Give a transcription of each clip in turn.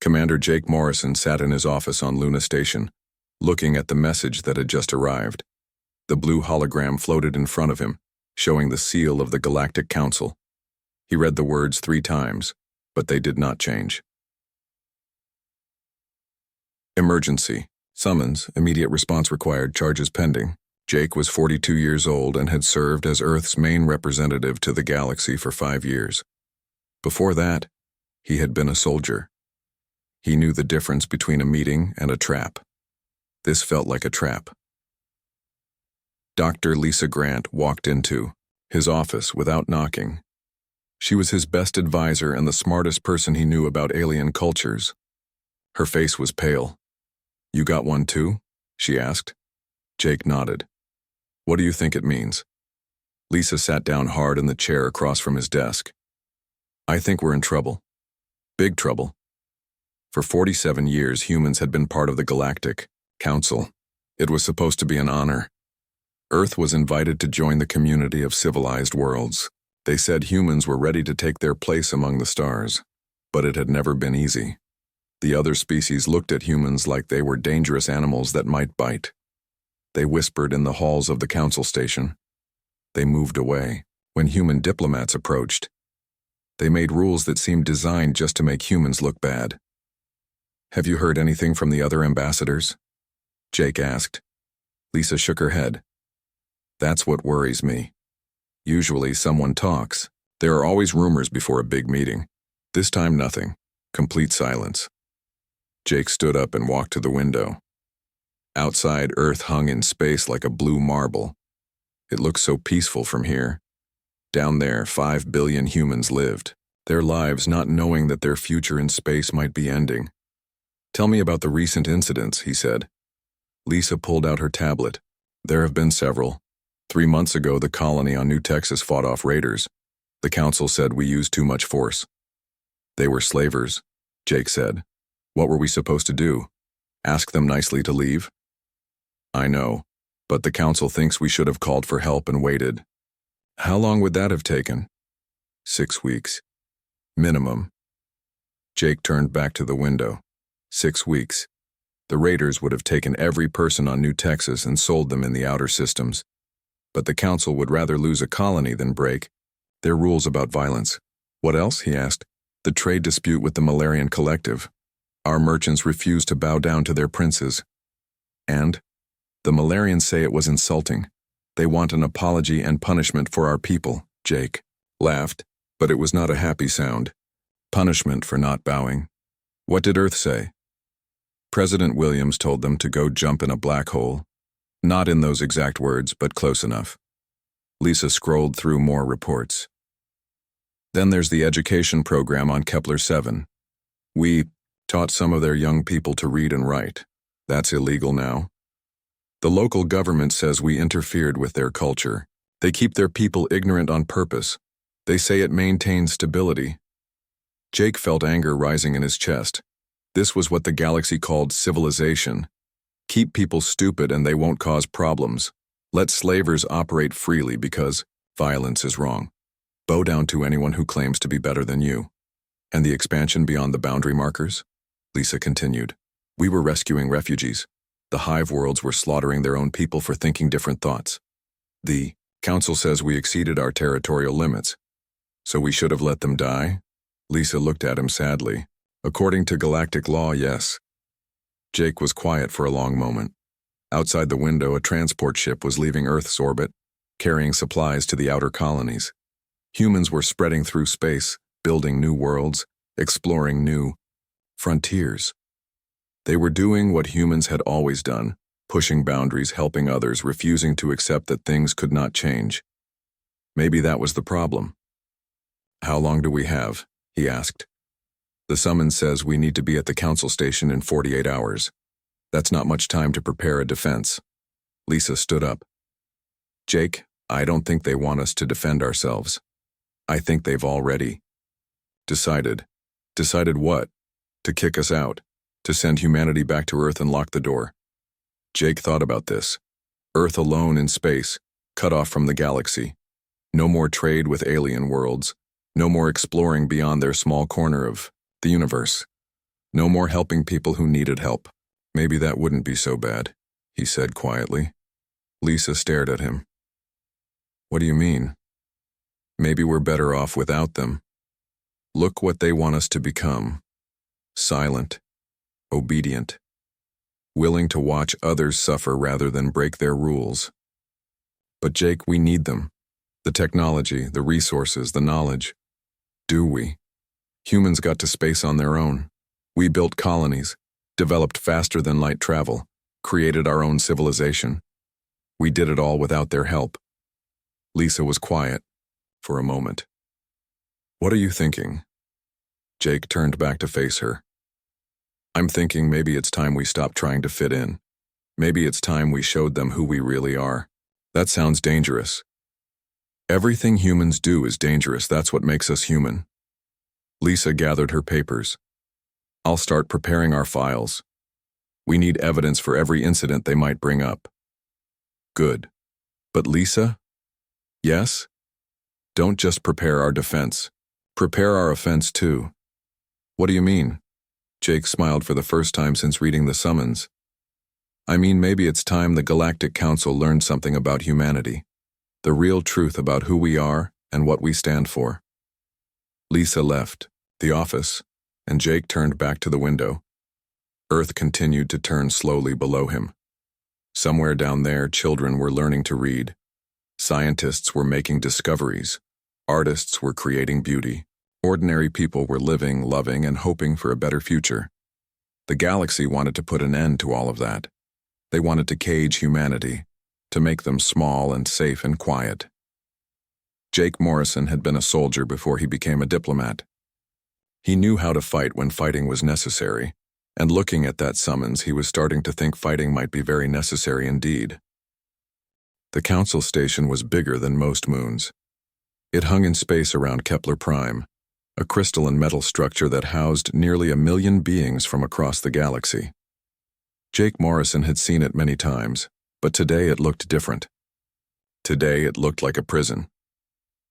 Commander Jake Morrison sat in his office on Luna Station, looking at the message that had just arrived. The blue hologram floated in front of him, showing the seal of the Galactic Council. He read the words 3 times, but they did not change. Emergency. Summons. Immediate response required. Charges pending. Jake was 42 years old and had served as Earth's main representative to the galaxy for 5 years. Before that, he had been a soldier. He knew the difference between a meeting and a trap. This felt like a trap. Dr. Lisa Grant walked into his office without knocking. She was his best advisor and the smartest person he knew about alien cultures. Her face was pale. "You got one too?" she asked. Jake nodded. "What do you think it means?" Lisa sat down hard in the chair across from his desk. "I think we're in trouble. Big trouble." For 47 years, humans had been part of the Galactic Council. It was supposed to be an honor. Earth was invited to join the community of civilized worlds. They said humans were ready to take their place among the stars, but it had never been easy. The other species looked at humans like they were dangerous animals that might bite. They whispered in the halls of the council station. They moved away when human diplomats approached. They made rules that seemed designed just to make humans look bad. "Have you heard anything from the other ambassadors?" Jake asked. Lisa shook her head. "That's what worries me. Usually someone talks. There are always rumors before a big meeting. This time nothing. Complete silence." Jake stood up and walked to the window. Outside, Earth hung in space like a blue marble. It looked so peaceful from here. Down there, 5 billion humans lived, their lives not knowing that their future in space might be ending. "Tell me about the recent incidents," he said. Lisa pulled out her tablet. "There have been several. 3 months ago, the colony on New Texas fought off raiders. The council said we used too much force." "They were slavers," Jake said. "What were we supposed to do? Ask them nicely to leave?" "I know, but the council thinks we should have called for help and waited." "How long would that have taken?" 6 weeks. Minimum. Jake turned back to the window. 6 weeks. The raiders would have taken every person on New Texas and sold them in the outer systems. But the council would rather lose a colony than break their rules about violence. "What else?" he asked. "The trade dispute with the Malarian Collective. Our merchants refuse to bow down to their princes. And the Malarians say it was insulting. They want an apology and punishment for our people." Jake laughed, but it was not a happy sound. Punishment for not bowing. "What did Earth say?" "President Williams told them to go jump in a black hole." Not in those exact words, but close enough. Lisa scrolled through more reports. "Then there's the education program on Kepler-7. We taught some of their young people to read and write. That's illegal now. The local government says we interfered with their culture. They keep their people ignorant on purpose. They say it maintains stability." Jake felt anger rising in his chest. This was what the galaxy called civilization. Keep people stupid and they won't cause problems. Let slavers operate freely because violence is wrong. Bow down to anyone who claims to be better than you. "And the expansion beyond the boundary markers?" Lisa continued. "We were rescuing refugees. The hive worlds were slaughtering their own people for thinking different thoughts. The council says we exceeded our territorial limits. So we should have let them die?" Lisa looked at him sadly. "According to galactic law, yes." Jake was quiet for a long moment. Outside the window, a transport ship was leaving Earth's orbit, carrying supplies to the outer colonies. Humans were spreading through space, building new worlds, exploring new frontiers. They were doing what humans had always done, pushing boundaries, helping others, refusing to accept that things could not change. Maybe that was the problem. "How long do we have?" he asked. "The summons says we need to be at the council station in 48 hours. That's not much time to prepare a defense." Lisa stood up. "Jake, I don't think they want us to defend ourselves. I think they've already decided." "Decided what?" "To kick us out. To send humanity back to Earth and lock the door." Jake thought about this. Earth alone in space, cut off from the galaxy. No more trade with alien worlds. No more exploring beyond their small corner of the universe. No more helping people who needed help. Maybe that wouldn't be so bad, he said quietly. Lisa stared at him. What do you mean? Maybe we're better off without them. Look what they want us to become. Silent, obedient, willing to watch others suffer rather than break their rules. But Jake, we need them. The technology, the resources, the knowledge. Do we? Humans got to space on their own. We built colonies, developed faster than light travel, created our own civilization. We did it all without their help. Lisa was quiet for a moment. What are you thinking? Jake turned back to face her. I'm thinking maybe it's time we stop trying to fit in. Maybe it's time we showed them who we really are. That sounds dangerous. Everything humans do is dangerous. That's what makes us human. Lisa gathered her papers. I'll start preparing our files. We need evidence for every incident they might bring up. Good. But Lisa? Yes? Don't just prepare our defense. Prepare our offense too. What do you mean? Jake smiled for the first time since reading the summons. I mean, maybe it's time the Galactic Council learned something about humanity. The real truth about who we are and what we stand for. Lisa left the office, and Jake turned back to the window. Earth continued to turn slowly below him. Somewhere down there, children were learning to read. Scientists were making discoveries. Artists were creating beauty. Ordinary people were living, loving, and hoping for a better future. The galaxy wanted to put an end to all of that. They wanted to cage humanity, to make them small and safe and quiet. Jake Morrison had been a soldier before he became a diplomat. He knew how to fight when fighting was necessary, and looking at that summons, he was starting to think fighting might be very necessary indeed. The council station was bigger than most moons. It hung in space around Kepler Prime, a crystalline metal structure that housed nearly 1 million beings from across the galaxy. Jake Morrison had seen it many times, but today it looked different. Today it looked like a prison.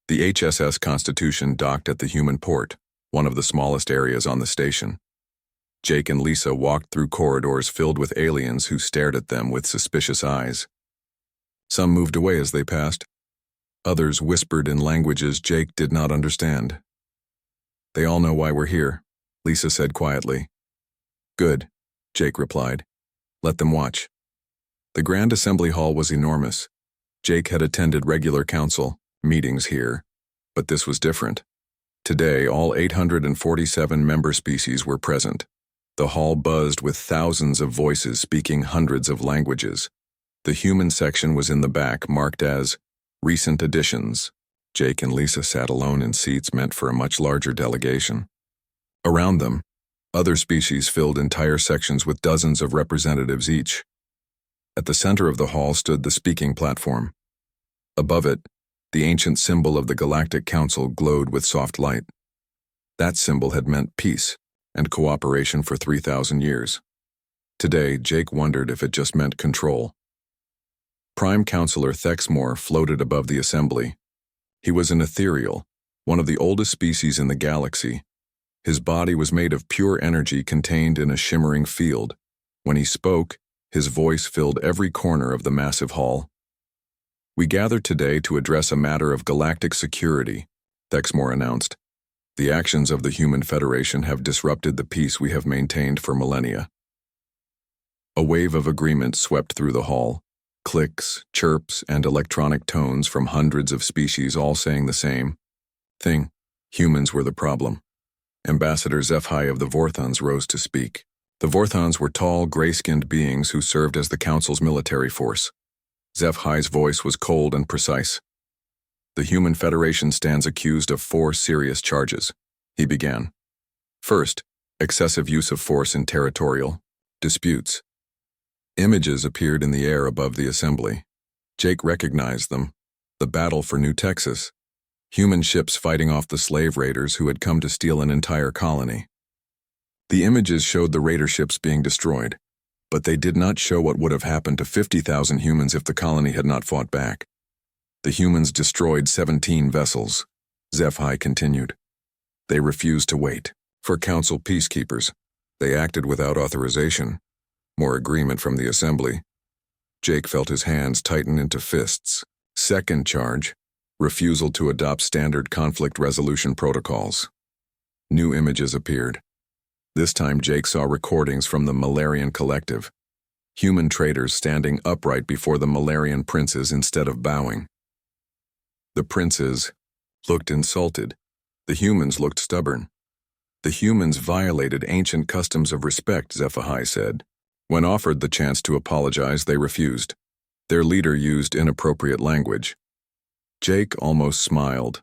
The HSS Constitution docked at the human port, one of the smallest areas on the station. Jake and Lisa walked through corridors filled with aliens who stared at them with suspicious eyes. Some moved away as they passed. Others whispered in languages Jake did not understand. They all know why we're here, Lisa said quietly. Good, Jake replied. Let them watch. The Grand Assembly Hall was enormous. Jake had attended regular council meetings here, but this was different. Today, all 847 member species were present. The hall buzzed with thousands of voices speaking hundreds of languages. The human section was in the back, marked as recent additions. Jake and Lisa sat alone in seats meant for a much larger delegation. Around them, other species filled entire sections with dozens of representatives each. At the center of the hall stood the speaking platform. Above it, the ancient symbol of the Galactic Council glowed with soft light. That symbol had meant peace and cooperation for 3,000 years. Today, Jake wondered if it just meant control. Prime Counselor Thexmore floated above the assembly. He was an ethereal, one of the oldest species in the galaxy. His body was made of pure energy contained in a shimmering field. When he spoke, his voice filled every corner of the massive hall. We gathered today to address a matter of galactic security, Thexmore announced. The actions of the Human Federation have disrupted the peace we have maintained for millennia. A wave of agreement swept through the hall. Clicks, chirps, and electronic tones from hundreds of species all saying the same thing. Humans were the problem. Ambassador Zephai of the Vorthons rose to speak. The Vorthons were tall, gray-skinned beings who served as the Council's military force. Zephai's voice was cold and precise. The Human Federation stands accused of 4 serious charges, he began. First, excessive use of force in territorial disputes. Images appeared in the air above the assembly. Jake recognized them. The battle for New Texas. Human ships fighting off the slave raiders who had come to steal an entire colony. The images showed the raider ships being destroyed, but they did not show what would have happened to 50,000 humans if the colony had not fought back. The humans destroyed 17 vessels, Zephai continued. They refused to wait for Council peacekeepers. They acted without authorization. More agreement from the assembly. Jake felt his hands tighten into fists. Second charge, refusal to adopt standard conflict resolution protocols. New images appeared. This time Jake saw recordings from the Malarian Collective. Human traders standing upright before the Malarian princes instead of bowing. The princes looked insulted. The humans looked stubborn. The humans violated ancient customs of respect, HFY said. When offered the chance to apologize, they refused. Their leader used inappropriate language. Jake almost smiled.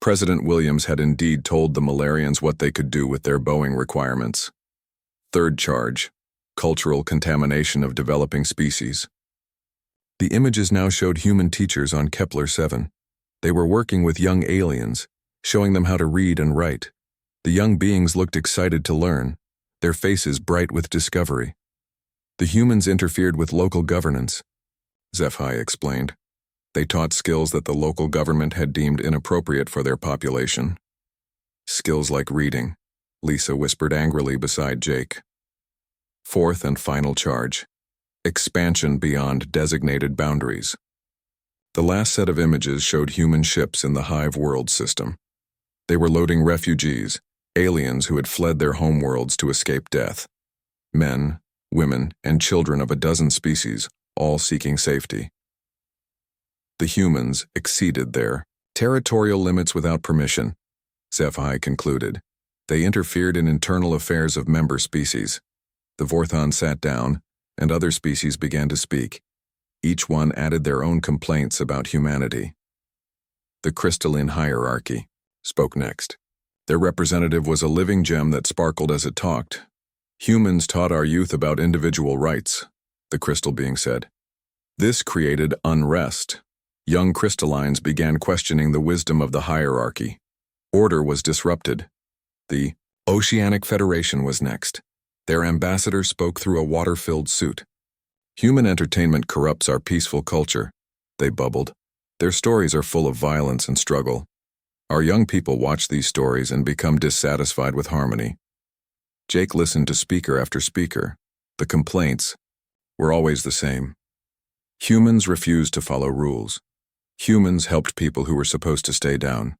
President Williams had indeed told the Malarians what they could do with their Boeing requirements. Third charge, cultural contamination of developing species. The images now showed human teachers on Kepler-7. They were working with young aliens, showing them how to read and write. The young beings looked excited to learn, their faces bright with discovery. The humans interfered with local governance, HFY explained. They taught skills that the local government had deemed inappropriate for their population. Skills like reading, Lisa whispered angrily beside Jake. Fourth and final charge, expansion beyond designated boundaries. The last set of images showed human ships in the Hive world system. They were loading refugees, aliens who had fled their homeworlds to escape death. Men, women, and children of a dozen species, all seeking safety. The humans exceeded their territorial limits without permission, HFY concluded. They interfered in internal affairs of member species. The Vorthon sat down, and other species began to speak. Each one added their own complaints about humanity. The crystalline hierarchy spoke next. Their representative was a living gem that sparkled as it talked. Humans taught our youth about individual rights, the crystal being said. This created unrest. Young crystallines began questioning the wisdom of the hierarchy. Order was disrupted. The Oceanic Federation was next. Their ambassador spoke through a water-filled suit. Human entertainment corrupts our peaceful culture, they bubbled. Their stories are full of violence and struggle. Our young people watch these stories and become dissatisfied with harmony. Jake listened to speaker after speaker. The complaints were always the same. Humans refused to follow rules. Humans helped people who were supposed to stay down.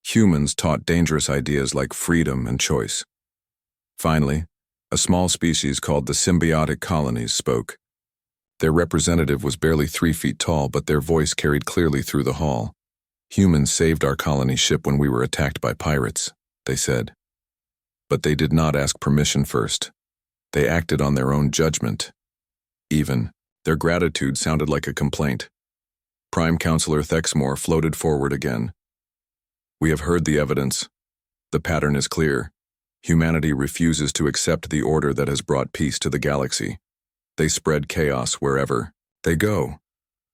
Humans taught dangerous ideas like freedom and choice. Finally, a small species called the symbiotic colonies spoke. Their representative was barely 3 feet tall, but their voice carried clearly through the hall. Humans saved our colony ship when we were attacked by pirates, they said. But they did not ask permission first. They acted on their own judgment. Even, their gratitude sounded like a complaint. Prime Counselor Thexmore floated forward again. We have heard the evidence. The pattern is clear. Humanity refuses to accept the order that has brought peace to the galaxy. They spread chaos wherever they go.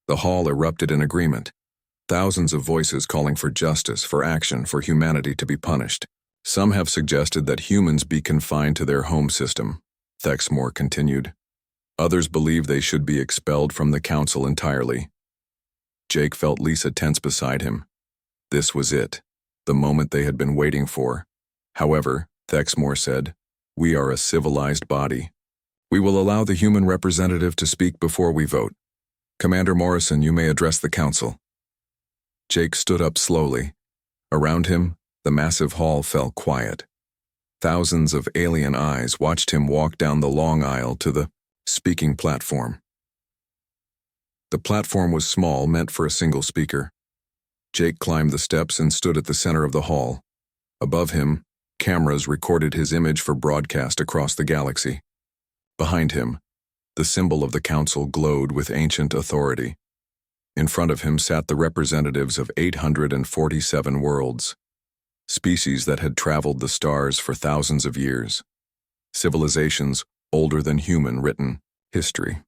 The hall erupted in agreement. Thousands of voices calling for justice, for action, for humanity to be punished. Some have suggested that humans be confined to their home system, Thexmore continued. Others believe they should be expelled from the council entirely. Jake felt Lisa tense beside him. This was it, the moment they had been waiting for. However, Thexmore said, we are a civilized body. We will allow the human representative to speak before we vote. Commander Morrison, you may address the council. Jake stood up slowly. Around him, the massive hall fell quiet. Thousands of alien eyes watched him walk down the long aisle to the speaking platform. The platform was small, meant for a single speaker. Jake climbed the steps and stood at the center of the hall. Above him, cameras recorded his image for broadcast across the galaxy. Behind him, the symbol of the council glowed with ancient authority. In front of him sat the representatives of 847 worlds, species that had traveled the stars for thousands of years, civilizations older than human written history,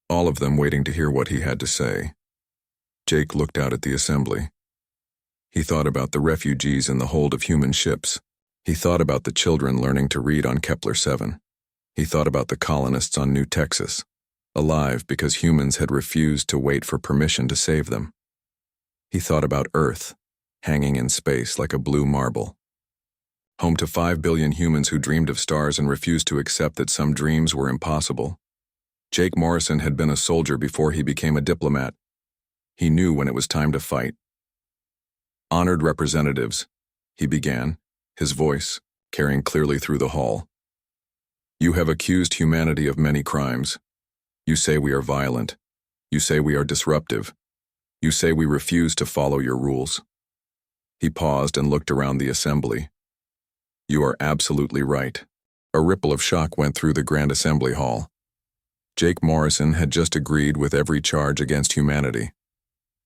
all of them waiting to hear what he had to say. Jake looked out at the assembly. He thought about the refugees in the hold of human ships. He thought about the children learning to read on Kepler-7. He thought about the colonists on New Texas, alive because humans had refused to wait for permission to save them. He thought about Earth, hanging in space like a blue marble. home to 5 billion humans who dreamed of stars and refused to accept that some dreams were impossible. Jake Morrison had been a soldier before he became a diplomat. He knew when it was time to fight. "Honored representatives," he began, his voice carrying clearly through the hall. "You have accused humanity of many crimes. You say we are violent. You say we are disruptive. You say we refuse to follow your rules." He paused and looked around the assembly. "You are absolutely right." A ripple of shock went through the Grand Assembly Hall. Jake Morrison had just agreed with every charge against humanity,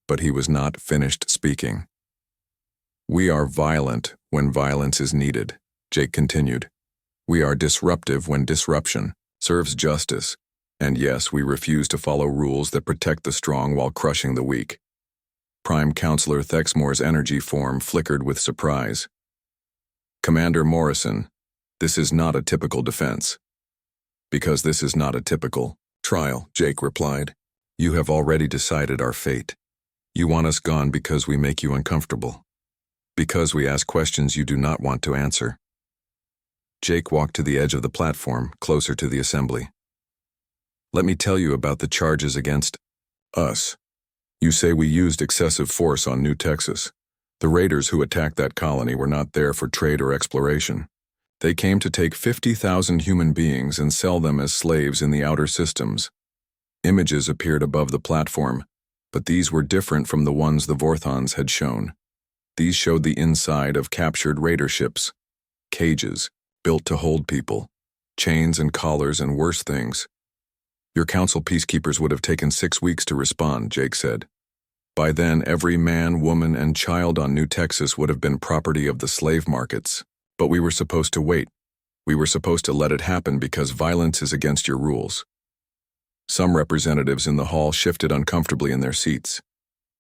but he was not finished speaking. "We are violent when violence is needed," Jake continued. "We are disruptive when disruption serves justice. And yes, we refuse to follow rules that protect the strong while crushing the weak." Prime Counselor Thexmore's energy form flickered with surprise. "Commander Morrison, this is not a typical defense." "Because this is not a typical trial," Jake replied. "You have already decided our fate. You want us gone because we make you uncomfortable. Because we ask questions you do not want to answer." Jake walked to the edge of the platform, closer to the assembly. "Let me tell you about the charges against us. You say we used excessive force on New Texas. The raiders who attacked that colony were not there for trade or exploration. They came to take 50,000 human beings and sell them as slaves in the outer systems." Images appeared above the platform, but these were different from the ones the Vorthons had shown. These showed the inside of captured raider ships. Cages, built to hold people. Chains and collars and worse things. "Your council peacekeepers would have taken 6 weeks to respond," Jake said. "By then, every man, woman, and child on New Texas would have been property of the slave markets. But we were supposed to wait. We were supposed to let it happen because violence is against your rules." Some representatives in the hall shifted uncomfortably in their seats.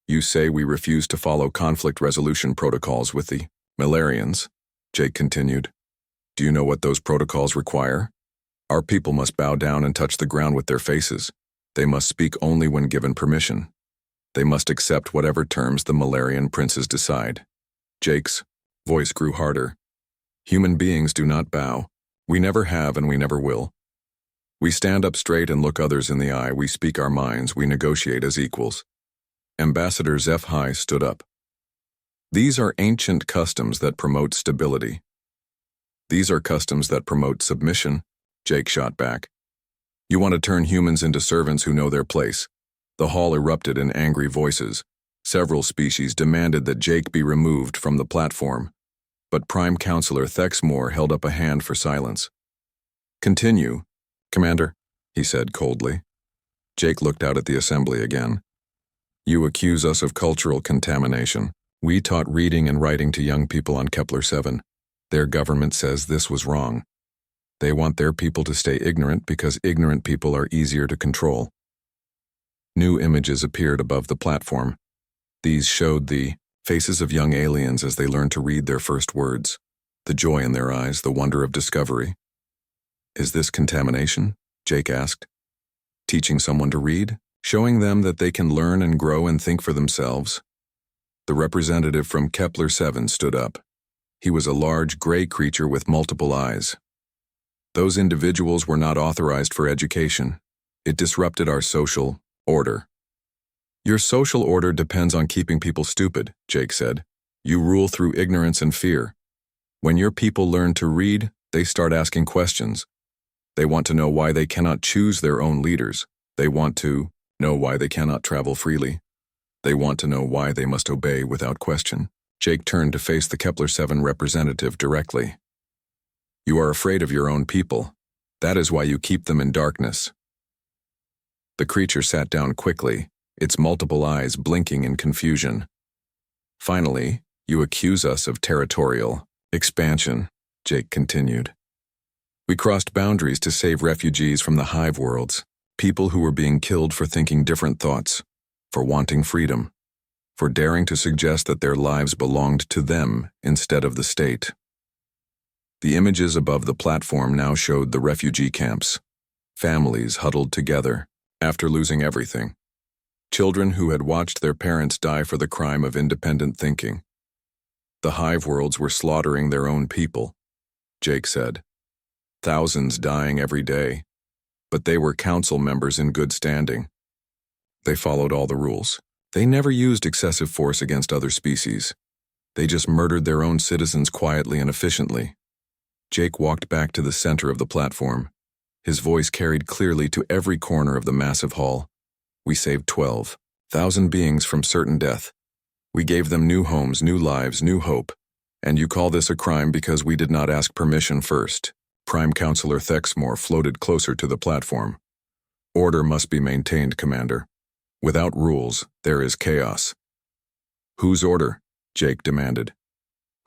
"You say we refuse to follow conflict resolution protocols with the Malarians," Jake continued. "Do you know what those protocols require? Our people must bow down and touch the ground with their faces. They must speak only when given permission. They must accept whatever terms the Malarian princes decide." Jake's voice grew harder. "Human beings do not bow. We never have and we never will. We stand up straight and look others in the eye. We speak our minds. We negotiate as equals." Ambassador HFY stood up. "These are ancient customs that promote stability." "These are customs that promote submission," Jake shot back. "You want to turn humans into servants who know their place." The hall erupted in angry voices. Several species demanded that Jake be removed from the platform, but Prime Counselor Thexmore held up a hand for silence. "Continue, Commander," he said coldly. Jake looked out at the assembly again. "You accuse us of cultural contamination. We taught reading and writing to young people on Kepler 7. Their government says this was wrong. They want their people to stay ignorant because ignorant people are easier to control." New images appeared above the platform. These showed the faces of young aliens as they learned to read their first words, the joy in their eyes, the wonder of discovery. "Is this contamination?" Jake asked. "Teaching someone to read? Showing them that they can learn and grow and think for themselves?" The representative from Kepler 7 stood up. He was a large gray creature with multiple eyes. "Those individuals were not authorized for education. It disrupted our social order." "Your social order depends on keeping people stupid," Jake said. "You rule through ignorance and fear. When your people learn to read, they start asking questions. They want to know why they cannot choose their own leaders. They want to know why they cannot travel freely. They want to know why they must obey without question." Jake turned to face the Kepler 7 representative directly. "You are afraid of your own people. That is why you keep them in darkness." The creature sat down quickly, its multiple eyes blinking in confusion. "Finally, you accuse us of territorial expansion," Jake continued. "We crossed boundaries to save refugees from the hive worlds, people who were being killed for thinking different thoughts, for wanting freedom, for daring to suggest that their lives belonged to them instead of the state." The images above the platform now showed the refugee camps, families huddled together after losing everything, children who had watched their parents die for the crime of independent thinking. The hive worlds were slaughtering their own people, Jake said. Thousands dying every day. But they were council members in good standing. They followed all the rules. They never used excessive force against other species. They just murdered their own citizens quietly and efficiently. Jake walked back to the center of the platform. His voice carried clearly to every corner of the massive hall. We saved 12,000 beings from certain death. We gave them new homes, new lives, new hope. And you call this a crime because we did not ask permission first. Prime Counselor Thexmore floated closer to the platform. Order must be maintained, Commander. Without rules, there is chaos. Whose order? Jake demanded.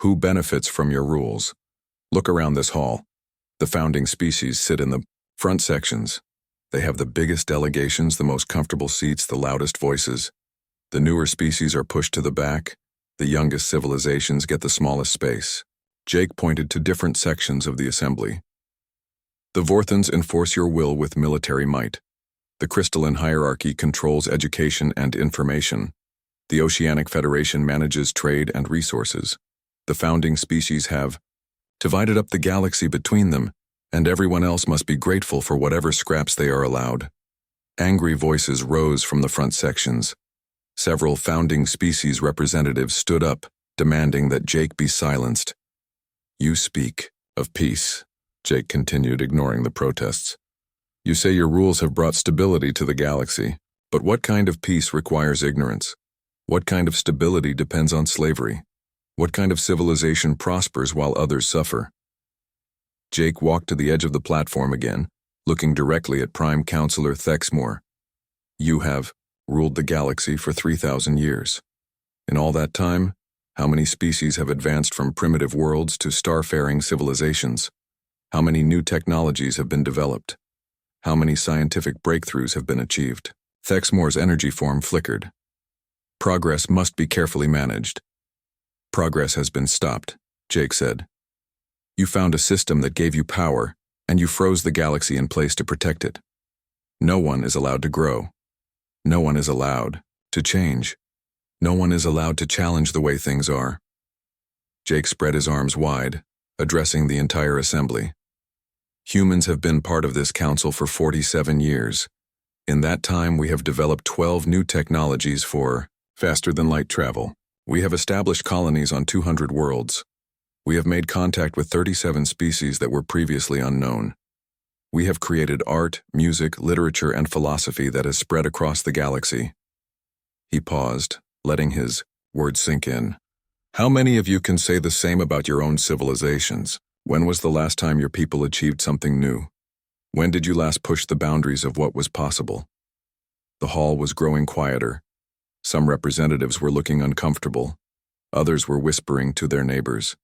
Who benefits from your rules? Look around this hall. The founding species sit in the front sections. They have the biggest delegations, the most comfortable seats, the loudest voices. The newer species are pushed to the back. The youngest civilizations get the smallest space. Jake pointed to different sections of the assembly. The Vorthans enforce your will with military might. The crystalline hierarchy controls education and information. The Oceanic Federation manages trade and resources. The founding species have divided up the galaxy between them, and everyone else must be grateful for whatever scraps they are allowed. Angry voices rose from the front sections. Several founding species representatives stood up, demanding that Jake be silenced. You speak of peace, Jake continued, ignoring the protests. You say your rules have brought stability to the galaxy, but what kind of peace requires ignorance? What kind of stability depends on slavery? What kind of civilization prospers while others suffer? Jake walked to the edge of the platform again, looking directly at Prime Counselor Thexmore. You have ruled the galaxy for 3,000 years. In all that time, how many species have advanced from primitive worlds to starfaring civilizations? How many new technologies have been developed? How many scientific breakthroughs have been achieved? Thexmore's energy form flickered. Progress must be carefully managed. Progress has been stopped, Jake said. You found a system that gave you power, and you froze the galaxy in place to protect it. No one is allowed to grow. No one is allowed to change. No one is allowed to challenge the way things are. Jake spread his arms wide, addressing the entire assembly. Humans have been part of this council for 47 years. In that time, we have developed 12 new technologies for faster-than-light travel. We have established colonies on 200 worlds. We have made contact with 37 species that were previously unknown. We have created art, music, literature, and philosophy that has spread across the galaxy. He paused, letting his words sink in. How many of you can say the same about your own civilizations? When was the last time your people achieved something new? When did you last push the boundaries of what was possible? The hall was growing quieter. Some representatives were looking uncomfortable. Others were whispering to their neighbors.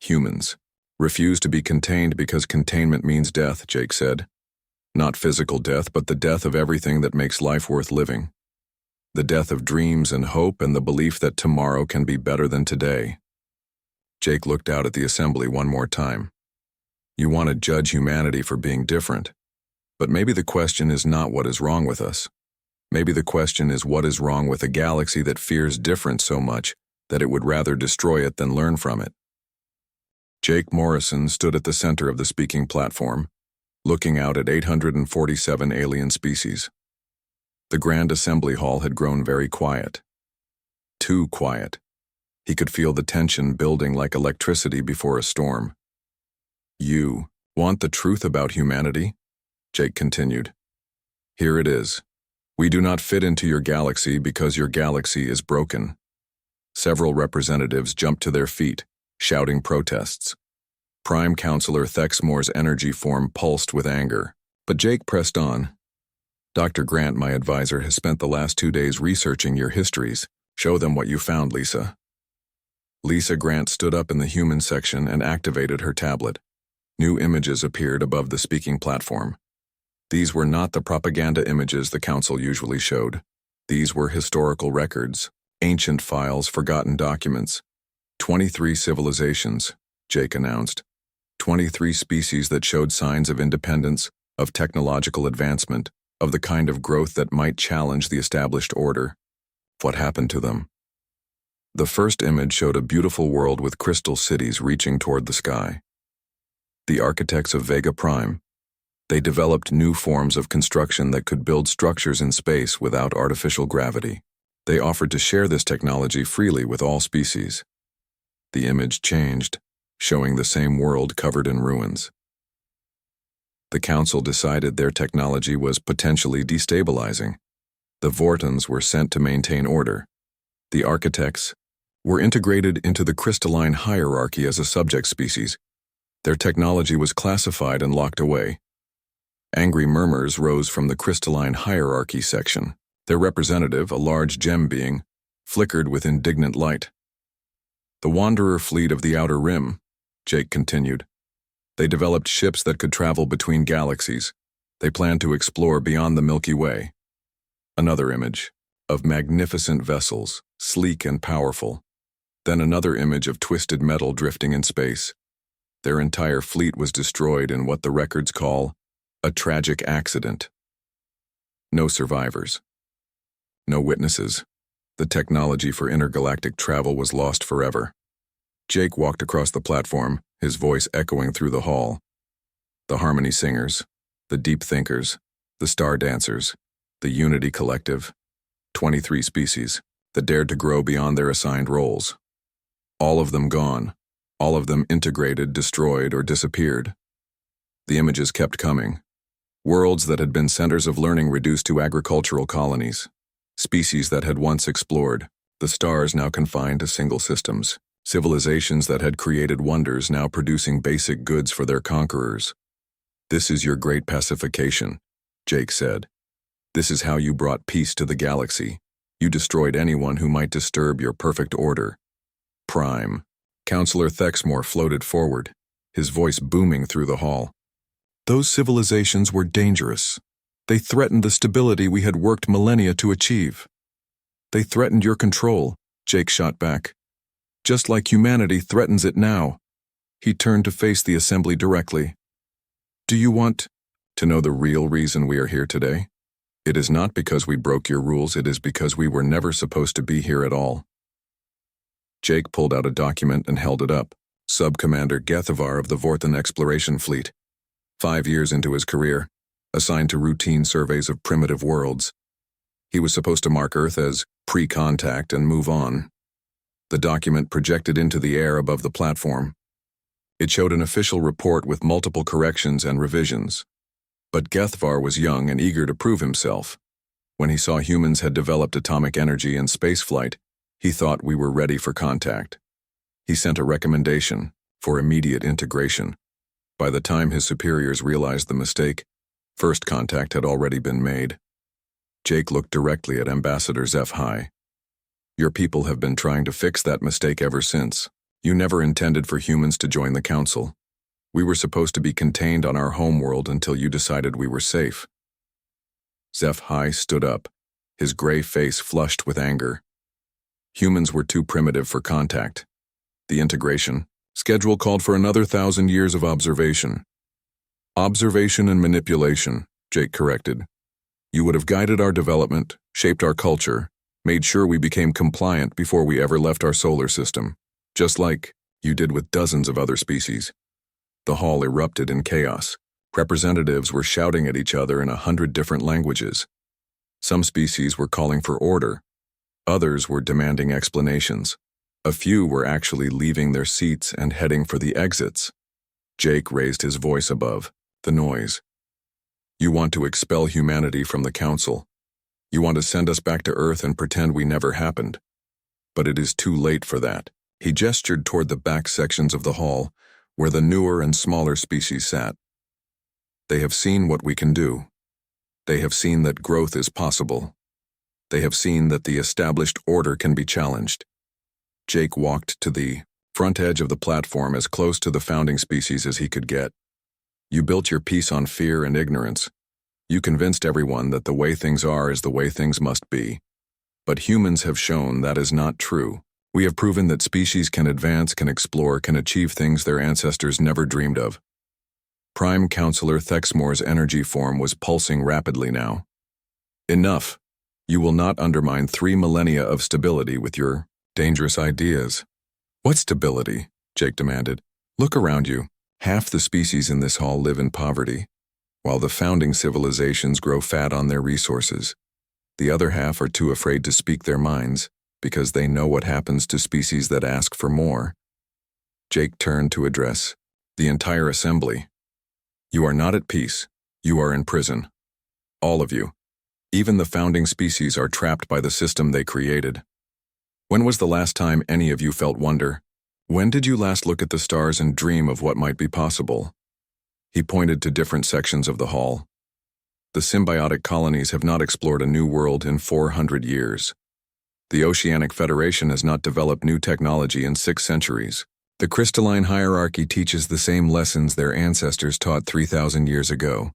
Humans refuse to be contained because containment means death, Jake said. Not physical death, but the death of everything that makes life worth living. The death of dreams and hope and the belief that tomorrow can be better than today. Jake looked out at the assembly one more time. You want to judge humanity for being different, but maybe the question is not what is wrong with us. Maybe the question is what is wrong with a galaxy that fears difference so much that it would rather destroy it than learn from it. Jake Morrison stood at the center of the speaking platform, looking out at 847 alien species. The Grand Assembly Hall had grown very quiet. Too quiet. He could feel the tension building like electricity before a storm. You want the truth about humanity? Jake continued. Here it is. We do not fit into your galaxy because your galaxy is broken. Several representatives jumped to their feet, shouting protests. Prime Counselor Thexmore's energy form pulsed with anger, but Jake pressed on. Dr. Grant, my advisor, has spent the last 2 days researching your histories. Show them what you found, Lisa. Lisa Grant stood up in the human section and activated her tablet. New images appeared above the speaking platform. These were not the propaganda images the council usually showed. These were historical records, ancient files, forgotten documents. 23 civilizations, Jake announced. 23 species that showed signs of independence, of technological advancement, of the kind of growth that might challenge the established order. What happened to them? The first image showed a beautiful world with crystal cities reaching toward the sky. the architects of Vega Prime. They developed new forms of construction that could build structures in space without artificial gravity. They offered to share this technology freely with all species. The image changed, showing the same world covered in ruins. The Council decided their technology was potentially destabilizing. The Vortons were sent to maintain order. The architects were integrated into the crystalline hierarchy as a subject species. Their technology was classified and locked away. Angry murmurs rose from the crystalline hierarchy section. Their representative, a large gem being, flickered with indignant light. The Wanderer fleet of the Outer Rim, Jake continued. They developed ships that could travel between galaxies. They planned to explore beyond the Milky Way. Another image of magnificent vessels, sleek and powerful. Then another image of twisted metal drifting in space. Their entire fleet was destroyed in what the records call a tragic accident. No survivors. No witnesses. The technology for intergalactic travel was lost forever. Jake walked across the platform, his voice echoing through the hall. The Harmony Singers, the Deep Thinkers, the Star Dancers, the Unity Collective, 23 species that dared to grow beyond their assigned roles. All of them gone, all of them integrated, destroyed, or disappeared. The images kept coming. Worlds that had been centers of learning reduced to agricultural colonies. Species that had once explored, the stars now confined to single systems. Civilizations that had created wonders now producing basic goods for their conquerors. This is your great pacification, Jake said. This is how you brought peace to the galaxy. You destroyed anyone who might disturb your perfect order. Prime. Counselor Thexmore floated forward, his voice booming through the hall. Those civilizations were dangerous. They threatened the stability we had worked millennia to achieve. They threatened your control, Jake shot back. Just like humanity threatens it now. He turned to face the assembly directly. Do you want to know the real reason we are here today? It is not because we broke your rules, it is because we were never supposed to be here at all. Jake pulled out a document and held it up. Sub-Commander Gethavar of the Vorton Exploration Fleet. 5 years into his career, assigned to routine surveys of primitive worlds. He was supposed to mark Earth as pre-contact and move on. The document projected into the air above the platform. It showed an official report with multiple corrections and revisions. But Gethavar was young and eager to prove himself. When he saw humans had developed atomic energy and spaceflight, he thought we were ready for contact. He sent a recommendation for immediate integration. By the time his superiors realized the mistake, first contact had already been made. Jake looked directly at Ambassador HFY. Your people have been trying to fix that mistake ever since. You never intended for humans to join the Council. We were supposed to be contained on our homeworld until you decided we were safe. HFY stood up, his gray face flushed with anger. Humans were too primitive for contact. The integration schedule called for another 1,000 years of observation. Observation and manipulation, Jake corrected. You would have guided our development, shaped our culture, made sure we became compliant before we ever left our solar system, just like you did with dozens of other species. The hall erupted in chaos. Representatives were shouting at each other in 100 different languages. Some species were calling for order. Others were demanding explanations. A few were actually leaving their seats and heading for the exits. Jake raised his voice above the noise. You want to expel humanity from the Council. You want to send us back to Earth and pretend we never happened. But it is too late for that. He gestured toward the back sections of the hall, where the newer and smaller species sat. They have seen what we can do. They have seen that growth is possible. They have seen that the established order can be challenged. Jake walked to the front edge of the platform as close to the founding species as he could get. You built your peace on fear and ignorance. You convinced everyone that the way things are is the way things must be. But humans have shown that is not true. We have proven that species can advance, can explore, can achieve things their ancestors never dreamed of. Prime Counselor Thexmore's energy form was pulsing rapidly now. Enough. You will not undermine 3 millennia of stability with your dangerous ideas. What stability? Jake demanded. Look around you. Half the species in this hall live in poverty, while the founding civilizations grow fat on their resources. The other half are too afraid to speak their minds because they know what happens to species that ask for more. Jake turned to address the entire assembly. You are not at peace. You are in prison. All of you. Even the founding species are trapped by the system they created. When was the last time any of you felt wonder? When did you last look at the stars and dream of what might be possible? He pointed to different sections of the hall. The symbiotic colonies have not explored a new world in 400 years. The Oceanic Federation has not developed new technology in 6 centuries. The crystalline hierarchy teaches the same lessons their ancestors taught 3,000 years ago.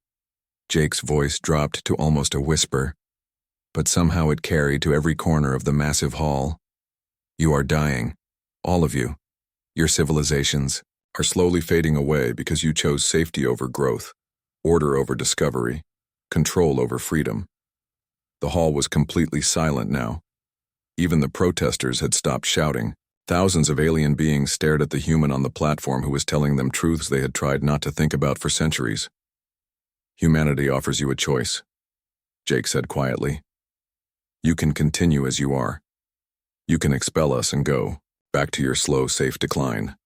Jake's voice dropped to almost a whisper, but somehow it carried to every corner of the massive hall. You are dying, all of you. Your civilizations are slowly fading away because you chose safety over growth, order over discovery, control over freedom. The hall was completely silent now. Even the protesters had stopped shouting. Thousands of alien beings stared at the human on the platform who was telling them truths they had tried not to think about for centuries. Humanity offers you a choice, Jake said quietly. You can continue as you are. You can expel us and go back to your slow, safe decline.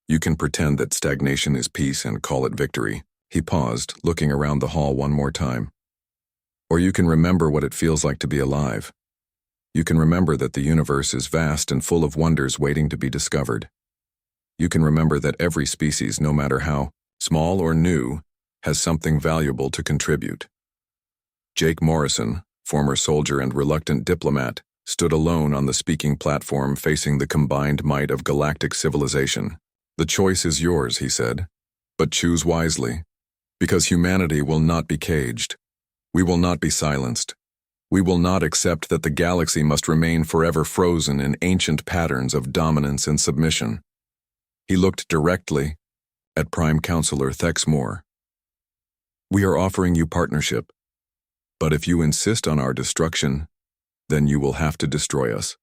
You can pretend that stagnation is peace and call it victory. He paused, looking around the hall one more time. Or you can remember what it feels like to be alive. You can remember that the universe is vast and full of wonders waiting to be discovered. You can remember that every species, no matter how small or new, has something valuable to contribute. Jake Morrison, former soldier and reluctant diplomat, stood alone on the speaking platform facing the combined might of galactic civilization. The choice is yours, he said, but choose wisely, because humanity will not be caged. We will not be silenced. We will not accept that the galaxy must remain forever frozen in ancient patterns of dominance and submission. He looked directly at Prime Counselor Thexmore. We are offering you partnership, but if you insist on our destruction, then you will have to destroy us.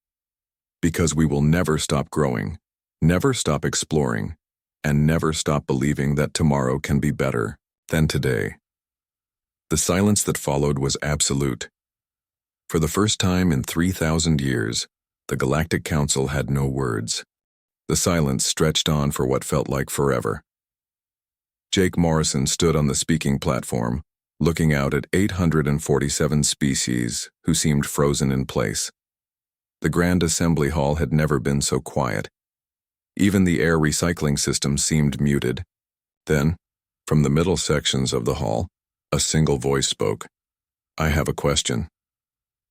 Because we will never stop growing, never stop exploring, and never stop believing that tomorrow can be better than today. The silence that followed was absolute. For the first time in 3,000 years, the Galactic Council had no words. The silence stretched on for what felt like forever. Jake Morrison stood on the speaking platform, looking out at 847 species who seemed frozen in place. The Grand Assembly Hall had never been so quiet. Even the air recycling system seemed muted. Then, from the middle sections of the hall, a single voice spoke. I have a question.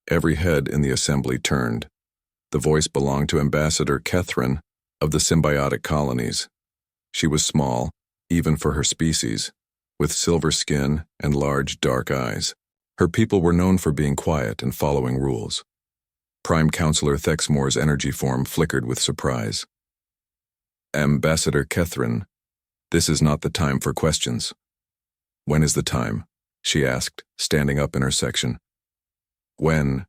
Every head in the assembly turned. The voice belonged to Ambassador Catherine of the symbiotic colonies. She was small, even for her species, with silver skin and large, dark eyes. Her people were known for being quiet and following rules. Prime Counselor Thexmore's energy form flickered with surprise. Ambassador Catherine, this is not the time for questions. When is the time? She asked, standing up in her section. When?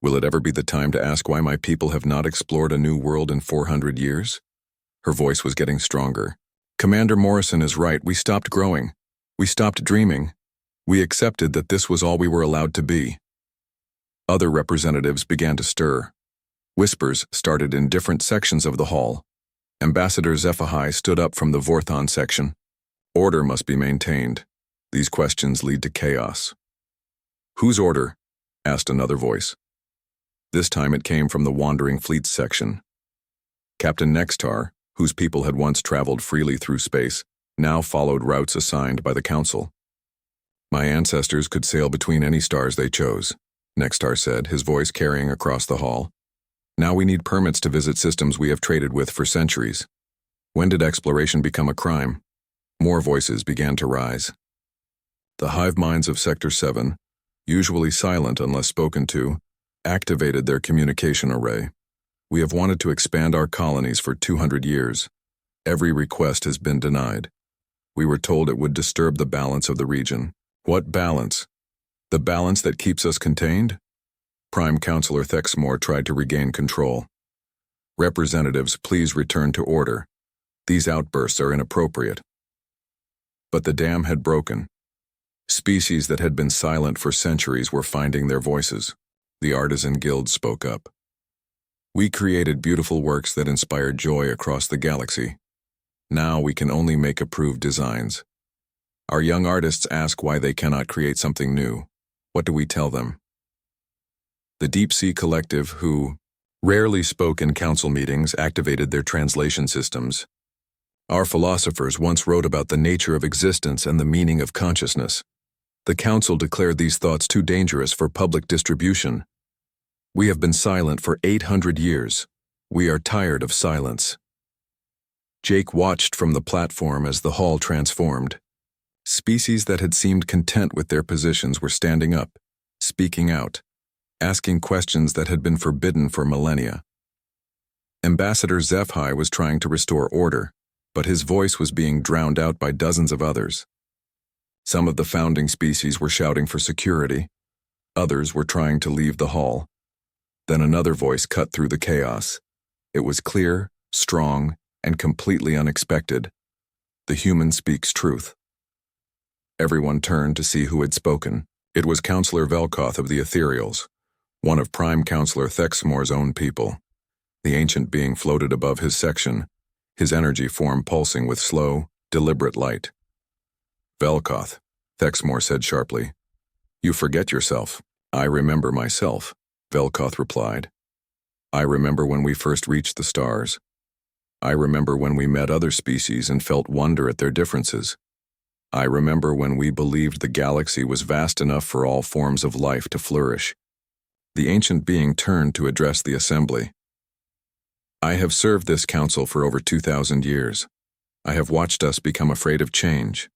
Will it ever be the time to ask why my people have not explored a new world in 400 years? Her voice was getting stronger. Commander Morrison is right. We stopped growing. We stopped dreaming. We accepted that this was all we were allowed to be. Other representatives began to stir. Whispers started in different sections of the hall. Ambassador Zephahai stood up from the Vorthon section. Order must be maintained. These questions lead to chaos. Whose order? Asked another voice. This time it came from the Wandering Fleets section. Captain Nextar, whose people had once traveled freely through space, now followed routes assigned by the Council. My ancestors could sail between any stars they chose, Nextar said, his voice carrying across the hall. Now we need permits to visit systems we have traded with for centuries. When did exploration become a crime? More voices began to rise. The hive minds of Sector 7, usually silent unless spoken to, activated their communication array. We have wanted to expand our colonies for 200 years. Every request has been denied. We were told it would disturb the balance of the region. What balance? The balance that keeps us contained? Prime Counselor Thexmore tried to regain control. Representatives, please return to order. These outbursts are inappropriate. But the dam had broken. Species that had been silent for centuries were finding their voices. The artisan guild spoke up. We created beautiful works that inspired joy across the galaxy. Now we can only make approved designs. Our young artists ask why they cannot create something new. What do we tell them? The Deep Sea Collective, who rarely spoke in council meetings, activated their translation systems. Our philosophers once wrote about the nature of existence and the meaning of consciousness. The council declared these thoughts too dangerous for public distribution. We have been silent for 800 years. We are tired of silence. Jake watched from the platform as the hall transformed. Species that had seemed content with their positions were standing up, speaking out, asking questions that had been forbidden for millennia. Ambassador HFY was trying to restore order, but his voice was being drowned out by dozens of others. Some of the founding species were shouting for security. Others were trying to leave the hall. Then another voice cut through the chaos. It was clear, strong, and completely unexpected. The human speaks truth. Everyone turned to see who had spoken. It was Counselor Velkoth of the Ethereals, one of Prime Counselor Thexmore's own people. The ancient being floated above his section, his energy form pulsing with slow, deliberate light. Velkoth, Thexmore said sharply. You forget yourself. I remember myself, Velkoth replied. I remember when we first reached the stars. I remember when we met other species and felt wonder at their differences. I remember when we believed the galaxy was vast enough for all forms of life to flourish. The ancient being turned to address the assembly. I have served this council for over 2,000 years. I have watched us become afraid of change.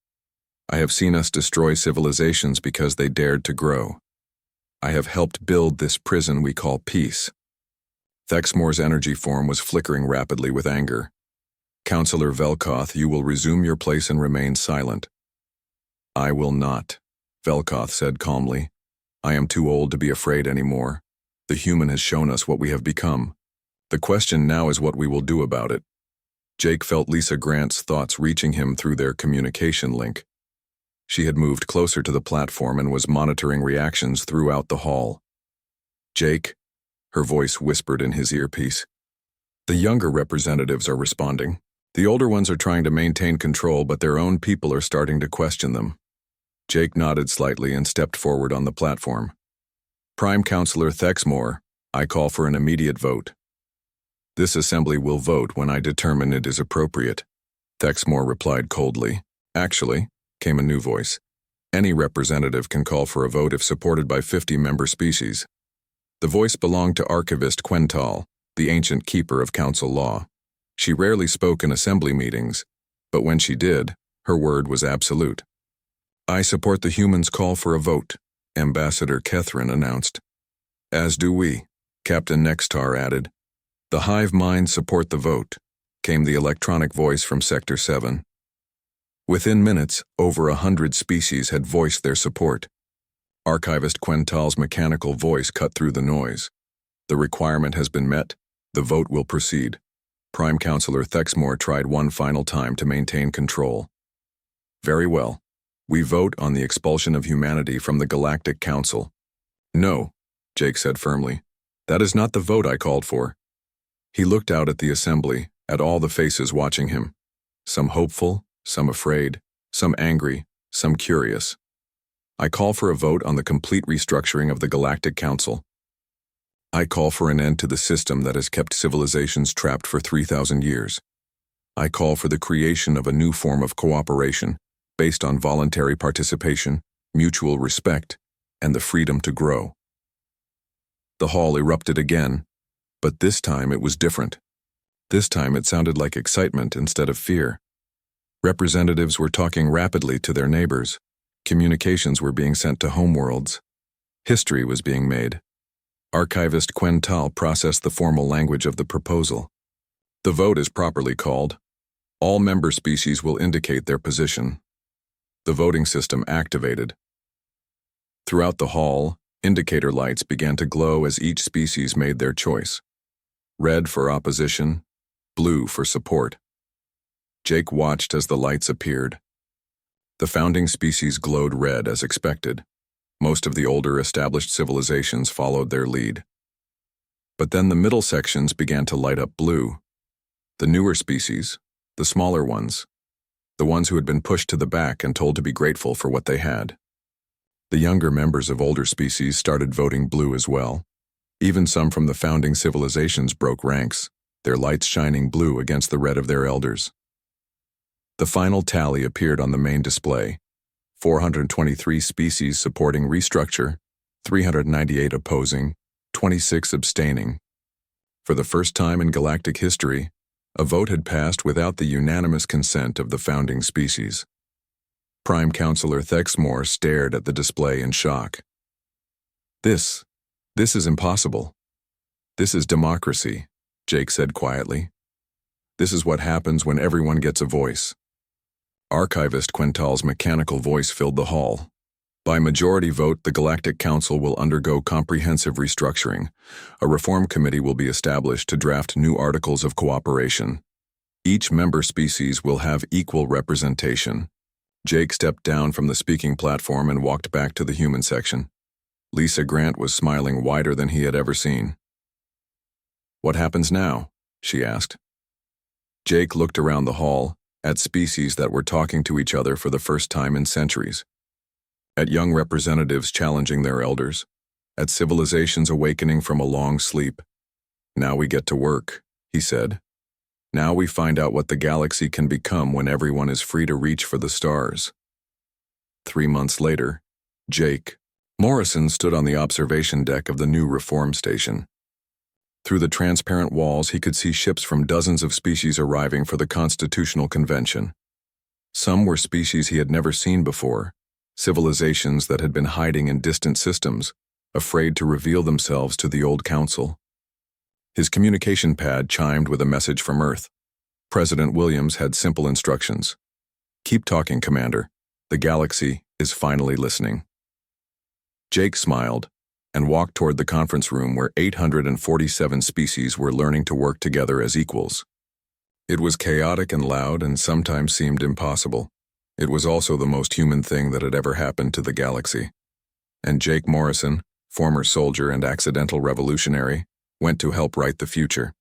I have seen us destroy civilizations because they dared to grow. I have helped build this prison we call peace. Thexmore's energy form was flickering rapidly with anger. Counselor Velkoth, you will resume your place and remain silent. I will not, Velkoth said calmly. I am too old to be afraid anymore. The human has shown us what we have become. The question now is what we will do about it. Jake felt Lisa Grant's thoughts reaching him through their communication link. She had moved closer to the platform and was monitoring reactions throughout the hall. Jake, her voice whispered in his earpiece. The younger representatives are responding. The older ones are trying to maintain control, but their own people are starting to question them. Jake nodded slightly and stepped forward on the platform. Prime Counselor Thexmore, I call for an immediate vote. This assembly will vote when I determine it is appropriate. Thexmore replied coldly. Actually, came a new voice. Any representative can call for a vote if supported by 50 member species. The voice belonged to Archivist Quental, the ancient keeper of council law. She rarely spoke in assembly meetings, but when she did, her word was absolute. I support the humans' call for a vote, Ambassador Catherine announced. As do we, Captain Nextar added. The hive minds support the vote, came the electronic voice from Sector 7. Within minutes, over 100 species had voiced their support. Archivist Quental's mechanical voice cut through the noise. The requirement has been met. The vote will proceed. Prime Counselor Thexmore tried one final time to maintain control. Very well. We vote on the expulsion of humanity from the Galactic Council. No, Jake said firmly. That is not the vote I called for. He looked out at the assembly, at all the faces watching him. Some hopeful, some afraid, some angry, some curious. I call for a vote on the complete restructuring of the Galactic Council. I call for an end to the system that has kept civilizations trapped for 3,000 years. I call for the creation of a new form of cooperation based on voluntary participation, mutual respect, and the freedom to grow. The hall erupted again, but this time it was different. This time it sounded like excitement instead of fear. Representatives were talking rapidly to their neighbors. Communications were being sent to homeworlds. History was being made. Archivist Quental processed the formal language of the proposal. The vote is properly called. All member species will indicate their position. The voting system activated. Throughout the hall, indicator lights began to glow as each species made their choice. Red for opposition, blue for support. Jake watched as the lights appeared. The founding species glowed red as expected. Most of the older established civilizations followed their lead. But then the middle sections began to light up blue. The newer species, the smaller ones, the ones who had been pushed to the back and told to be grateful for what they had. The younger members of older species started voting blue as well. Even some from the founding civilizations broke ranks, their lights shining blue against the red of their elders. The final tally appeared on the main display: 423 species supporting restructure, 398 opposing, 26 abstaining. For the first time in galactic history, a vote had passed without the unanimous consent of the founding species. Prime Counselor Thexmore stared at the display in shock. This is impossible. This is democracy, Jake said quietly. This is what happens when everyone gets a voice. Archivist Quintal's mechanical voice filled the hall. By majority vote, the Galactic Council will undergo comprehensive restructuring. A reform committee will be established to draft new articles of cooperation. Each member species will have equal representation. Jake stepped down from the speaking platform and walked back to the human section. Lisa Grant was smiling wider than he had ever seen. "What happens now?" she asked. Jake looked around the hall, at species that were talking to each other for the first time in centuries. At young representatives challenging their elders. At civilizations awakening from a long sleep. "Now we get to work," he said. "Now we find out what the galaxy can become when everyone is free to reach for the stars." 3 months later, Jake Morrison stood on the observation deck of the new reform station. Through the transparent walls, he could see ships from dozens of species arriving for the Constitutional Convention. Some were species he had never seen before, civilizations that had been hiding in distant systems, afraid to reveal themselves to the old council. His communication pad chimed with a message from Earth. President Williams had simple instructions. "Keep talking, Commander. The galaxy is finally listening." Jake smiled and walked toward the conference room where 847 species were learning to work together as equals. It was chaotic and loud and sometimes seemed impossible. It was also the most human thing that had ever happened to the galaxy. And Jake Morrison, former soldier and accidental revolutionary, went to help write the future.